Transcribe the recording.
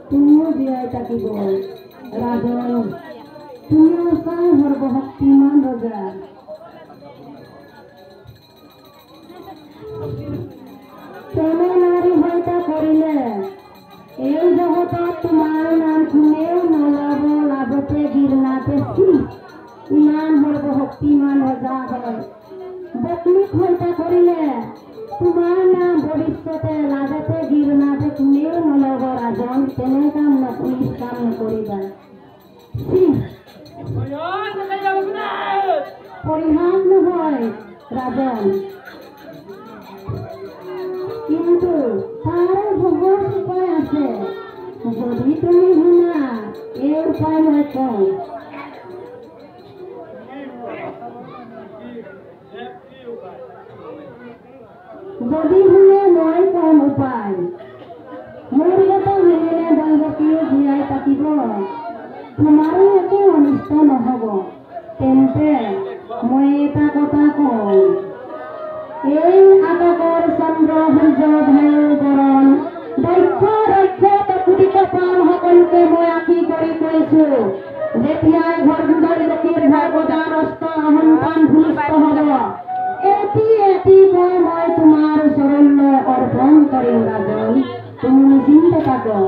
তুমিও জীয়াই থাকিব ৰাজন তুমিও চাই সৰ্বশক্তিমান ৰজা তেনে নাৰী হত্যা কৰিলে এই জগতত তোমাৰ নাম কোনেও নলব লাভতে গিৰনাতে ইমান সৰ্বশক্তিমান ৰজা হয় বকলিক হত্যা কৰিলে তোমাৰ নাম ভৱিষ্যতে লাজতে গিৰনাতে কোনেও নলব ৰাজন তেনে কাম নকৰি কাম নকৰিবা পৰিহাস নহয় ৰাজন কিন্তু তাৰ সহজ উপায় আছে যদি তুমি শুনা এই উপায় মই কওঁ যদি শুনে মই কম উপায় মোৰ কথা শুনিলে দৈৱকীও জীয়াই থাকিব তোমাৰো একো অনিষ্ট নহ'ব তেন্তে মই এটা কথা কওঁ এই আকাশৰ চন্দ্ৰ সূৰ্য বায়ু বৰণ দক্ষ দক্ষ প্ৰকৃতি কপাল সকলোকে মই আঁকি কৰি কৈছো যেতিয়াই ঘৰ দৈৱকীৰ ভাগৱতাৰ অস্ত্ৰ সন্তান ভূমিষ্ঠ হ'ব এটি এটি মই তোমাৰ চৰণলৈ অৰ্পণ কৰিম ৰাজন তুমি নিশ্চিন্ত থাকক